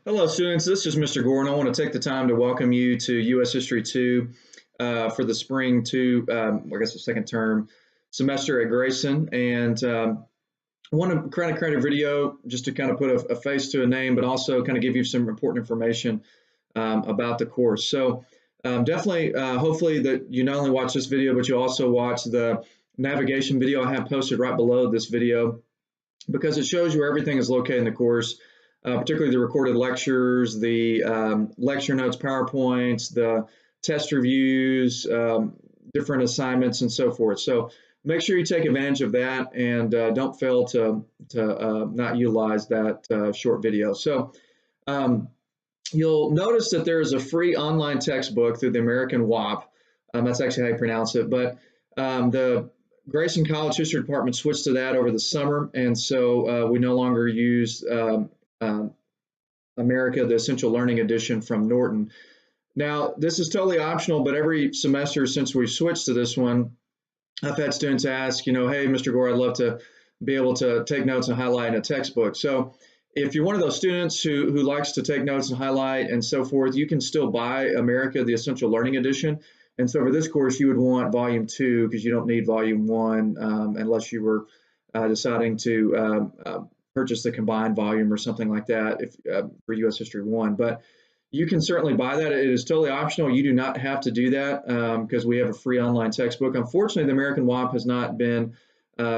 Hello, students. This is Mr. Gordon. I want to take the time to welcome you to U.S. History 2 for the spring I guess the second term semester at Grayson. And I want to create a video just to kind of put a face to a name, but also kind of give you some important information about the course. So definitely, hopefully that you not only watch this video, but you also watch the navigation video I have posted right below this video, because it shows you where everything is located in the course. Particularly the recorded lectures, the lecture notes, PowerPoints, the test reviews, different assignments, and so forth. So make sure you take advantage of that and don't fail to not utilize that short video. So you'll notice that there is a free online textbook through the American WAP. That's actually how you pronounce it. But the Grayson College History Department switched to that over the summer, and so we no longer use America, the Essential Learning Edition from Norton. Now, this is totally optional, but every semester since we switched to this one, I've had students ask, hey, Mr. Gore, I'd love to be able to take notes and highlight in a textbook. So if you're one of those students who likes to take notes and highlight and so forth, you can still buy America, the Essential Learning Edition. And so for this course, you would want volume 2 because you don't need volume 1 unless you were deciding to purchase the combined volume or something like that for U.S. History 1. But you can certainly buy that. It is totally optional. You do not have to do that because we have a free online textbook. Unfortunately, the American WAP has not been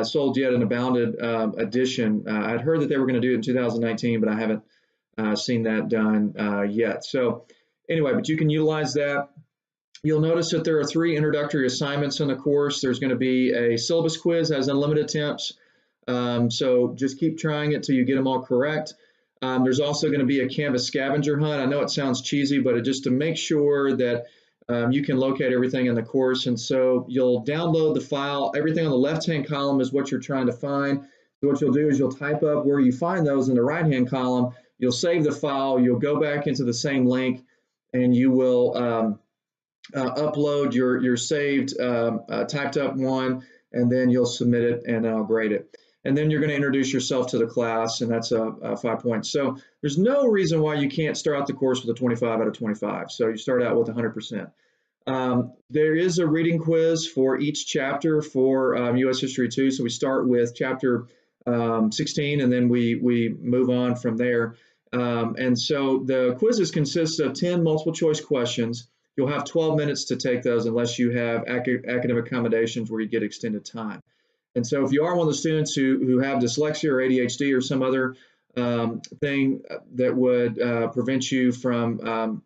sold yet in a bounded edition. I'd heard that they were going to do it in 2019, but I haven't seen that done yet. So anyway, but you can utilize that. You'll notice that there are 3 introductory assignments in the course. There's going to be a syllabus quiz that has unlimited attempts. So just keep trying it till you get them all correct. There's also going to be a Canvas scavenger hunt. I know it sounds cheesy, but just to make sure that you can locate everything in the course. And so you'll download the file. Everything on the left-hand column is what you're trying to find. So what you'll do is you'll type up where you find those in the right-hand column. You'll save the file. You'll go back into the same link, and you will upload your saved typed up one, and then you'll submit it, and then I'll grade it. And then you're going to introduce yourself to the class, and that's 5 points. So there's no reason why you can't start out the course with a 25 out of 25. So you start out with 100%. There is a reading quiz for each chapter for U.S. History 2. So we start with chapter 16, and then we move on from there. And so the quizzes consist of 10 multiple choice questions. You'll have 12 minutes to take those unless you have academic accommodations where you get extended time. And so if you are one of the students who have dyslexia or ADHD or some other thing that would prevent you from,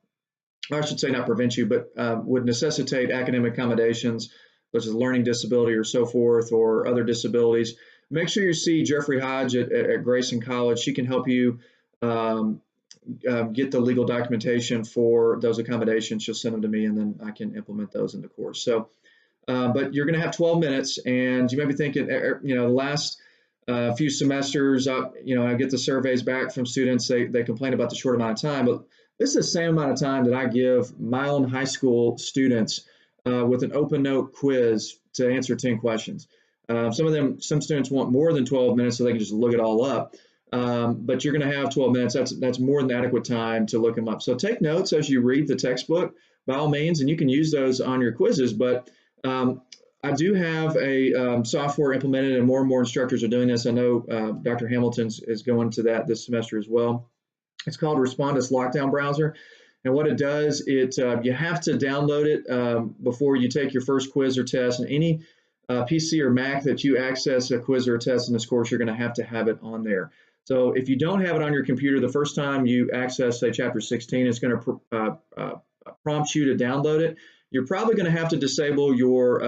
I should say not prevent you, but would necessitate academic accommodations, such as learning disability or so forth, or other disabilities, make sure you see Jeffrey Hodge at Grayson College. She can help you get the legal documentation for those accommodations. She'll send them to me, and then I can implement those in the course. So. But you're going to have 12 minutes, and you may be thinking, the last few semesters, I get the surveys back from students. They complain about the short amount of time, but this is the same amount of time that I give my own high school students with an open note quiz to answer 10 questions. Some students want more than 12 minutes so they can just look it all up. But you're going to have 12 minutes. That's more than adequate time to look them up. So take notes as you read the textbook, by all means, and you can use those on your quizzes. But I do have a software implemented, and more instructors are doing this. I know Dr. Hamilton is going to that this semester as well. It's called Respondus Lockdown Browser. And what it does, you have to download it before you take your first quiz or test. And any PC or Mac that you access a quiz or a test in this course, you're going to have it on there. So if you don't have it on your computer, the first time you access, say, Chapter 16, it's going to prompt you to download it. You're probably going to have to disable your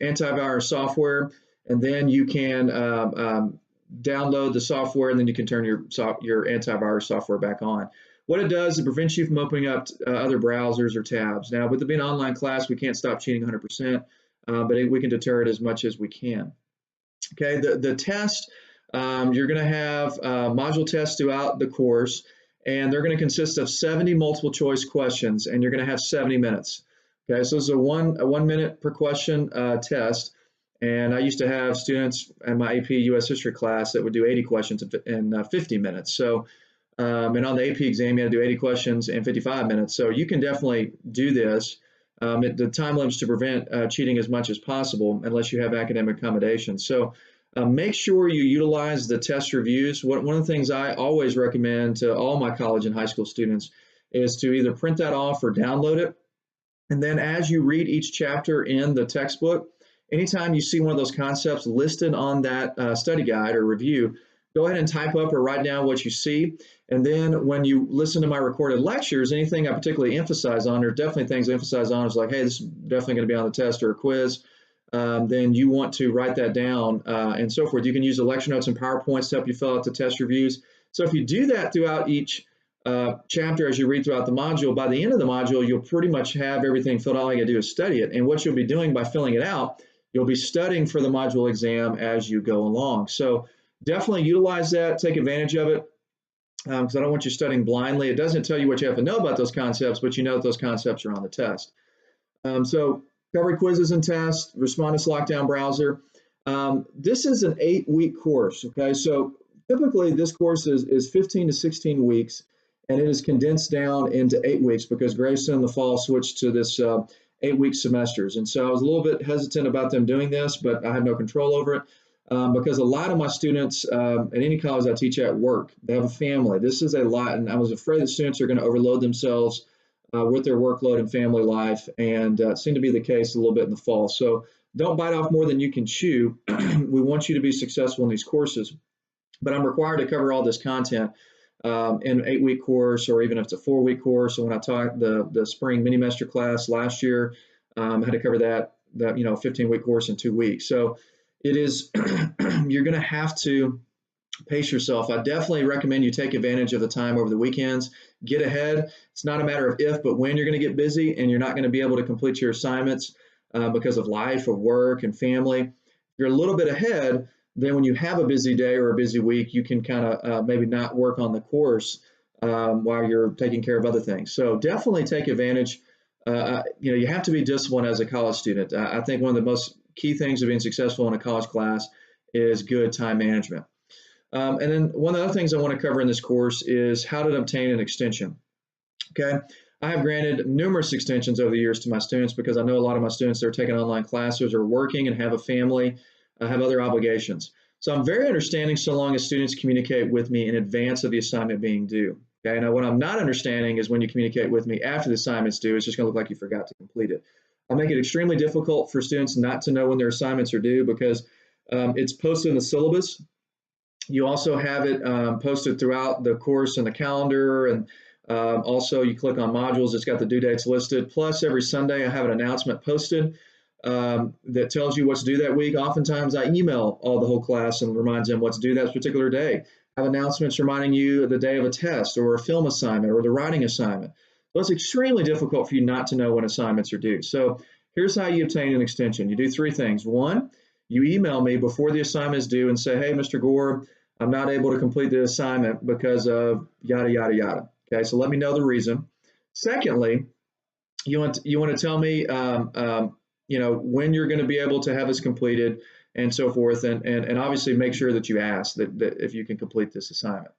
antivirus software, and then you can download the software, and then you can turn your antivirus software back on. What it does, it prevents you from opening up other browsers or tabs. Now, with it being an online class, we can't stop cheating 100%, but we can deter it as much as we can. Okay, the test, you're going to have module tests throughout the course, and they're going to consist of 70 multiple choice questions, and you're going to have 70 minutes. Okay, so this is a one minute per question test, and I used to have students in my AP U.S. History class that would do 80 questions in 50 minutes. So And on the AP exam, you had to do 80 questions in 55 minutes. So you can definitely do this. The time limits to prevent cheating as much as possible, unless you have academic accommodations. So make sure you utilize the test reviews. One of the things I always recommend to all my college and high school students is to either print that off or download it. And then as you read each chapter in the textbook, anytime you see one of those concepts listed on that study guide or review, go ahead and type up or write down what you see. And then when you listen to my recorded lectures, anything I particularly emphasize on, there's definitely things I emphasize on is like, hey, this is definitely going to be on the test or a quiz. Then you want to write that down and so forth. You can use the lecture notes and PowerPoints to help you fill out the test reviews. So if you do that throughout each chapter as you read throughout the module, by the end of the module, you'll pretty much have everything filled out. All you gotta do is study it. And what you'll be doing by filling it out, you'll be studying for the module exam as you go along. So definitely utilize that, take advantage of it, because I don't want you studying blindly. It doesn't tell you what you have to know about those concepts, but you know that those concepts are on the test. So recovery quizzes and tests, Respondus Lockdown Browser. This is an 8-week course, okay? So typically this course is 15 to 16 weeks, and it is condensed down into 8 weeks because Grayson in the fall switched to this 8-week semesters. And so I was a little bit hesitant about them doing this, but I have no control over it because a lot of my students at any college I teach at work, they have a family. This is a lot, and I was afraid that students are going to overload themselves with their workload and family life, and it seemed to be the case a little bit in the fall. So don't bite off more than you can chew. We want you to be successful in these courses, but I'm required to cover all this content in an 8-week course, or even if it's a 4-week course. So when I taught the spring mini-master class last year, I had to cover that 15-week course in 2 weeks. So it is, you're going to have to pace yourself. I definitely recommend you take advantage of the time over the weekends. Get ahead. It's not a matter of if, but when you're going to get busy, and you're not going to be able to complete your assignments because of life, of work, and family. If you're a little bit ahead, then when you have a busy day or a busy week, you can kind of maybe not work on the course while you're taking care of other things. So definitely take advantage. You have to be disciplined as a college student. I think one of the most key things of being successful in a college class is good time management. And then one of the other things I want to cover in this course is how to obtain an extension. Okay, I have granted numerous extensions over the years to my students because I know a lot of my students that are taking online classes are working and have a family, have other obligations. So I'm very understanding so long as students communicate with me in advance of the assignment being due. Okay, now what I'm not understanding is when you communicate with me after the assignment's due, it's just going to look like you forgot to complete it. I make it extremely difficult for students not to know when their assignments are due because it's posted in the syllabus. You also have it posted throughout the course and the calendar, and also you click on modules, it's got the due dates listed. Plus every Sunday I have an announcement posted that tells you what's due that week. Oftentimes I email the whole class and reminds them what's due that particular day. I have announcements reminding you the day of a test or a film assignment or the writing assignment. So it's extremely difficult for you not to know when assignments are due. So here's how you obtain an extension. You do 3 things. 1, you email me before the assignment is due and say, hey, Mr. Gore, I'm not able to complete the assignment because of yada, yada, yada. Okay, so let me know the reason. Secondly, you want to tell me, when you're going to be able to have this completed and so forth, and obviously make sure that you ask that if you can complete this assignment.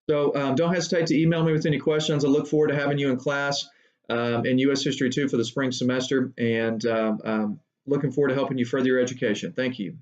So don't hesitate to email me with any questions. I look forward to having you in class in U.S. History 2 for the spring semester, and looking forward to helping you further your education. Thank you.